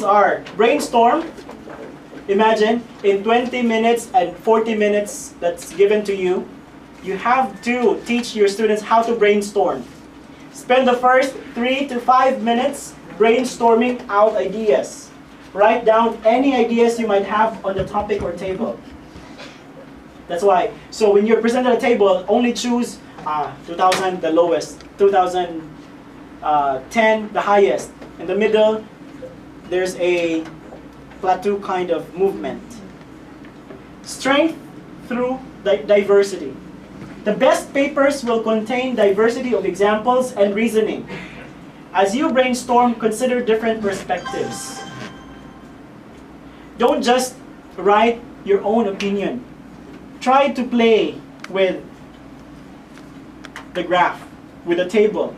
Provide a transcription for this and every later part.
are brainstorm. Imagine in 20 minutes and 40 minutes that's given to you, you have to teach your students how to brainstorm. Spend the first 3 to 5 minutes brainstorming out ideas. Write down any ideas you might have on the topic or table. That's why. So when you're presented a table, only choose 2000 the lowest, 2010 the highest. In the middle, there's a plateau kind of movement. Strength through diversity. The best papers will contain diversity of examples and reasoning. As you brainstorm, consider different perspectives. Don't just write your own opinion. Try to play with the graph, with the table.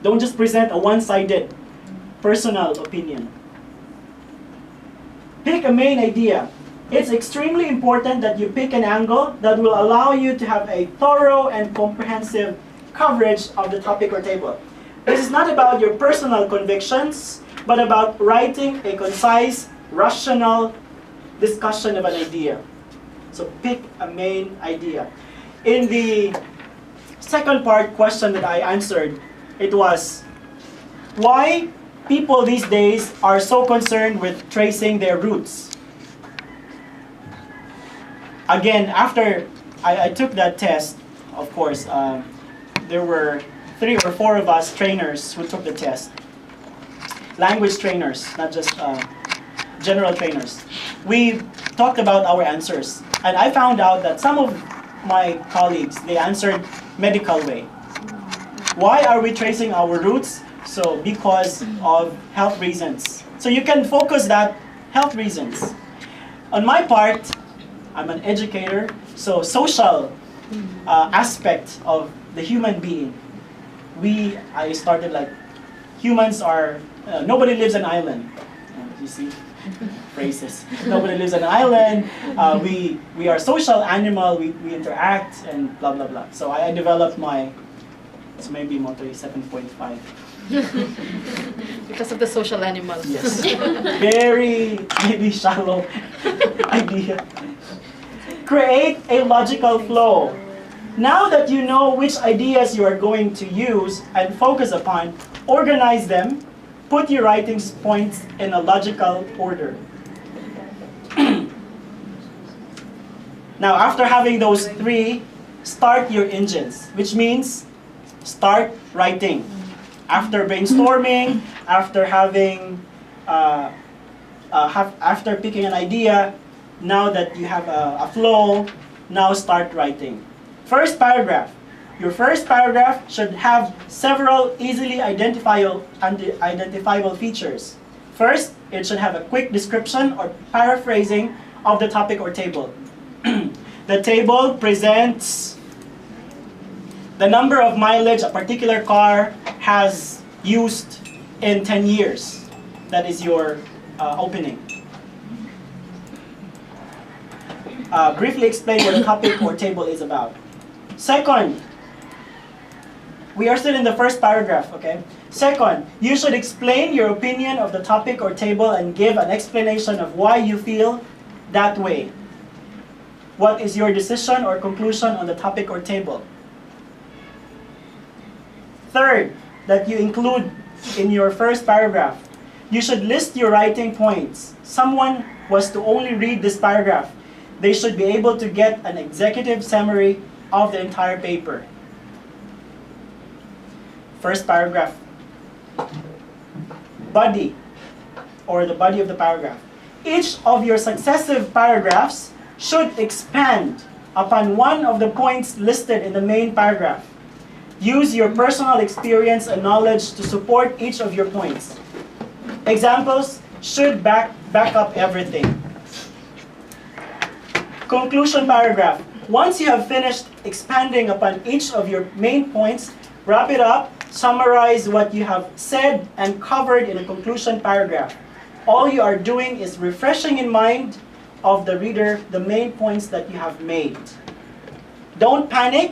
Don't just present a one-sided personal opinion. Pick a main idea. It's extremely important that you pick an angle that will allow you to have a thorough and comprehensive coverage of the topic or table. This is not about your personal convictions, but about writing a concise, rational discussion of an idea. So pick a main idea. In the second part question that I answered, it was, why people these days are so concerned with tracing their roots? Again, after I took that test, of course, there were 3 or 4 of us trainers who took the test. Language trainers, not just general trainers. We talked about our answers. And I found out that some of my colleagues, they answered medical way. Why are we tracing our roots? So because of health reasons. So you can focus that health reasons. On my part, I'm an educator, so social aspect of the human being. I started like, humans are, nobody lives on an island. You see, phrases. Nobody lives on an island. We are social animal, we interact and blah, blah, blah. So I developed my, it's maybe motto 7.5. Because of the social animals. Yes. Very, maybe shallow idea. Create a logical flow. Now that you know which ideas you are going to use and focus upon, organize them, put your writing points in a logical order. Now, after having those 3, start your engines, which means start writing. After brainstorming, after having, after picking an idea, now that you have a flow, now start writing. First paragraph. Your first paragraph should have several easily identifiable features. First, it should have a quick description or paraphrasing of the topic or table. The table presents the number of mileage a particular car has used in 10 years. That is your opening. Briefly explain what the topic or table is about. Second, we are still in the first paragraph, okay? Second, you should explain your opinion of the topic or table and give an explanation of why you feel that way. What is your decision or conclusion on the topic or table? Third, that you include in your first paragraph, you should list your writing points. Someone was to only read this paragraph. They should be able to get an executive summary of the entire paper. First paragraph. Body, or the body of the paragraph. Each of your successive paragraphs should expand upon one of the points listed in the main paragraph. Use your personal experience and knowledge to support each of your points. Examples should back up everything. Conclusion paragraph. Once you have finished expanding upon each of your main points, wrap it up, summarize what you have said and covered in a conclusion paragraph. All you are doing is refreshing in mind of the reader the main points that you have made. Don't panic.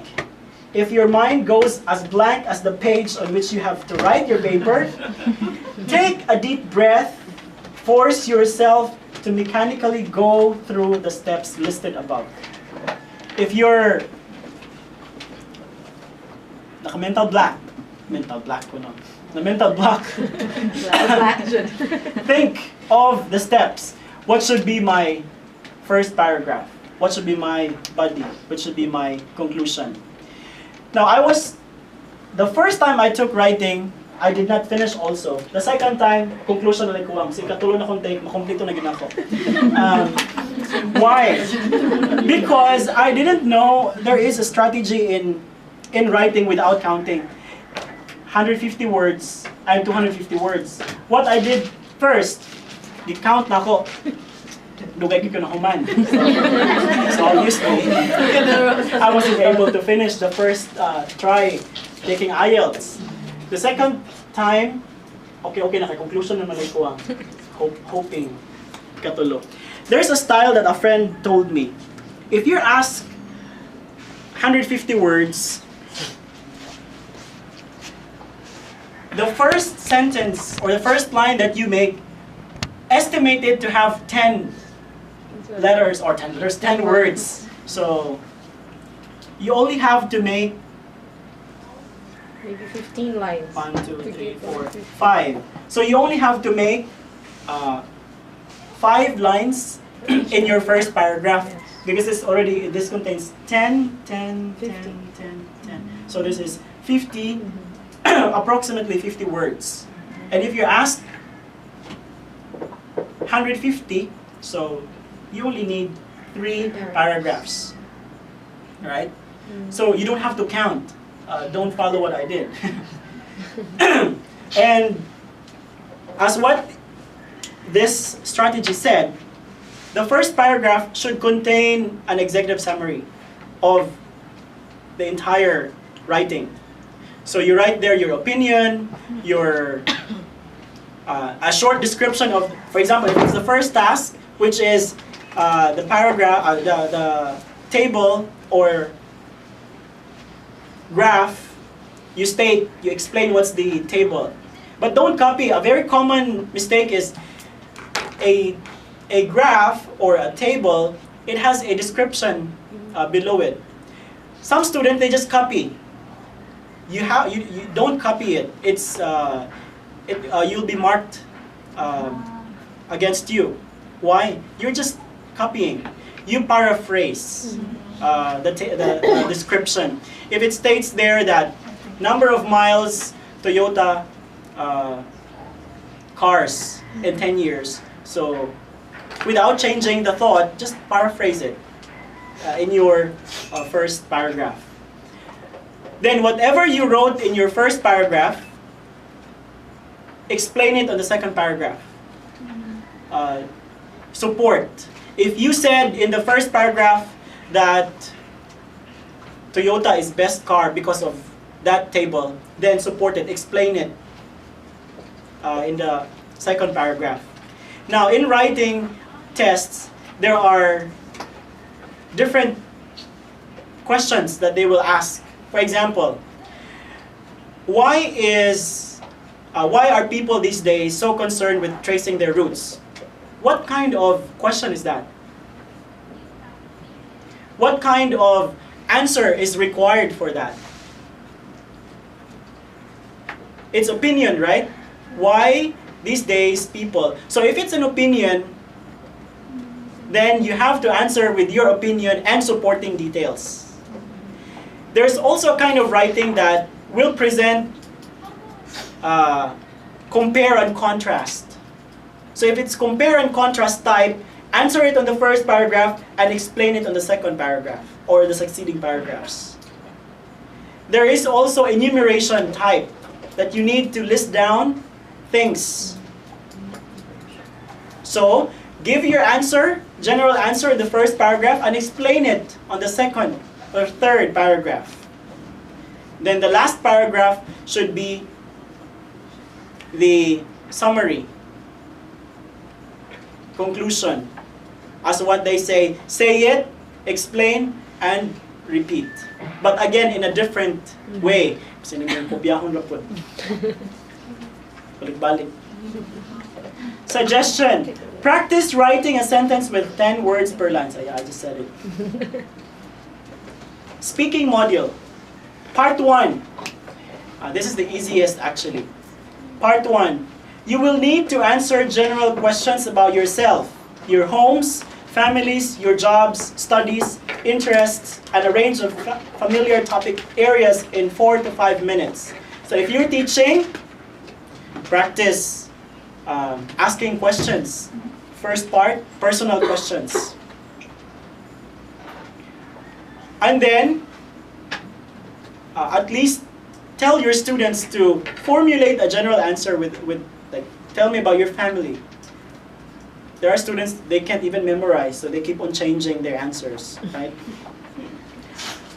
if your mind goes as blank as the page on which you have to write your paper, take a deep breath, force yourself to mechanically go through the steps listed above. If you're mental block, think of the steps. What should be my first paragraph? What should be my body? What should be my conclusion? Now, the first time I took writing, I did not finish also. The second time, conclusion na lang ko ang ikatulo na kong take, makompleto na gina ko. Why? Because I didn't know there is a strategy in writing without counting. 150 words and 250 words. What I did first, di-count na ko. Dugay ko na human. So obviously, I wasn't able to finish the first try taking Ielts. The second time, okay, naka-conclusion naman ko ang hoping katulo. There's a style that a friend told me. If you're asked 150 words, the first sentence or the first line that you make, estimated to have 10 letters or 10 words. So you only have to make maybe 15 lines. 1, 2, 3, 4, 5. So you only have to make 5 lines in your first paragraph, because this contains 10, 10, 10, 10, 10. So this is 50, approximately 50 words. And if you're asked 150, so you only need 3 paragraphs, right? So you don't have to count. Don't follow what I did. And as what this strategy said, the first paragraph should contain an executive summary of the entire writing. So you write there your opinion, your a short description of, for example, if it's the first task, which is the paragraph, the table or graph, you explain what's the table. But don't copy. A very common mistake is a graph or a table, it has a description below it. Some students, they just copy. You don't copy it. You'll be marked against you. Why? You're just copying. You paraphrase the description. If it states there that number of miles Toyota cars in 10 years, so without changing the thought, just paraphrase it in your first paragraph. Then whatever you wrote in your first paragraph, explain it on the second paragraph. Support. If you said in the first paragraph that Toyota is best car because of that table, then support it, explain it in the second paragraph. Now, in writing tests, there are different questions that they will ask. For example, why are people these days so concerned with tracing their roots? What kind of question is that? What kind of answer is required for that? It's opinion, right? Why these days people? So if it's an opinion, then you have to answer with your opinion and supporting details. There's also a kind of writing that will present compare and contrast. So if it's compare and contrast type, answer it on the first paragraph and explain it on the second paragraph or the succeeding paragraphs. There is also enumeration type that you need to list down things. So give your answer, general answer in the first paragraph and explain it on the second or third paragraph. Then the last paragraph should be the summary, conclusion. As what they say it, explain, and repeat. But again, in a different way. Balik-balik. Suggestion. Practice writing a sentence with 10 words per line. So yeah, I just said it. Speaking module. Part 1. This is the easiest actually. Part 1. You will need to answer general questions about yourself, your homes, families, your jobs, studies, interests, and a range of familiar topic areas in 4 to 5 minutes. So if you're teaching, practice asking questions. First part, personal questions. And then, at least tell your students to formulate a general answer with like, tell me about your family. There are students, they can't even memorize, so they keep on changing their answers, right?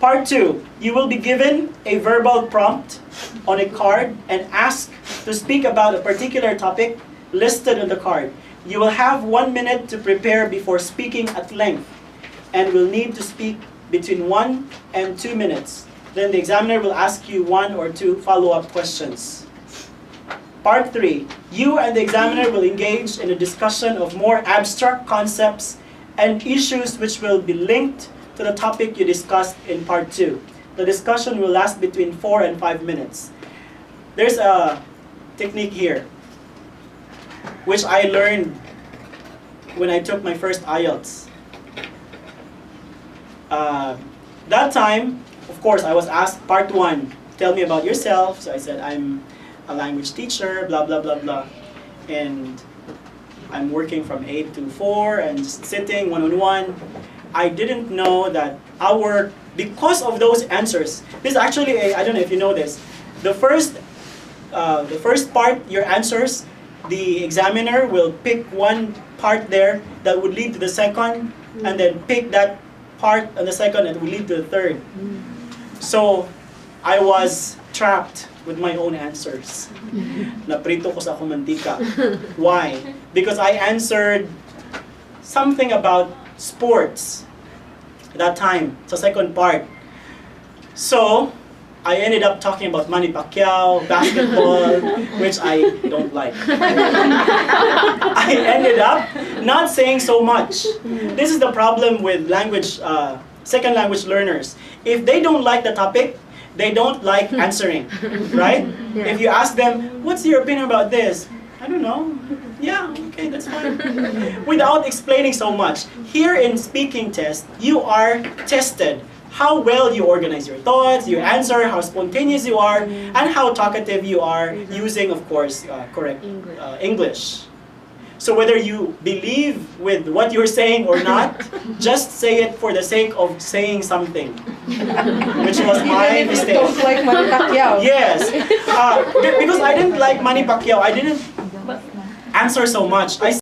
Part 2, you will be given a verbal prompt on a card and asked to speak about a particular topic listed on the card. You will have 1 minute to prepare before speaking at length and will need to speak between 1 and 2 minutes. Then the examiner will ask you 1 or 2 follow-up questions. Part 3, you and the examiner will engage in a discussion of more abstract concepts and issues which will be linked to the topic you discussed in Part 2. The discussion will last between 4 and 5 minutes. There's a technique here, which I learned when I took my first Ielts. That time, of course, I was asked Part 1, tell me about yourself. So I said, I'm a language teacher, blah, blah, blah, blah. And I'm working from 8 to 4 and just sitting one-on-one. I didn't know that because of those answers, this is actually I don't know if you know this, the first part, your answers, the examiner will pick one part there that would lead to the second, and then pick that part on the second and would lead to the third. So I was trapped with my own answers. Naprito ko sa akong mantika. Why? Because I answered something about sports that time, sa second part. So I ended up talking about Manny Pacquiao, basketball, which I don't like. I ended up not saying so much. This is the problem with language, second language learners. If they don't like the topic, they don't like answering, right? Yeah. If you ask them, what's your opinion about this? I don't know. Yeah, okay, that's fine. Without explaining so much. Here in speaking test, you are tested. How well you organize your thoughts, you answer, how spontaneous you are, and how talkative you are using, of course, correct English. So whether you believe with what you're saying or not, just say it for the sake of saying something. Which was my mistake. Don't like Manny Pacquiao. Yes. Because I didn't like Manny Pacquiao, I didn't answer so much.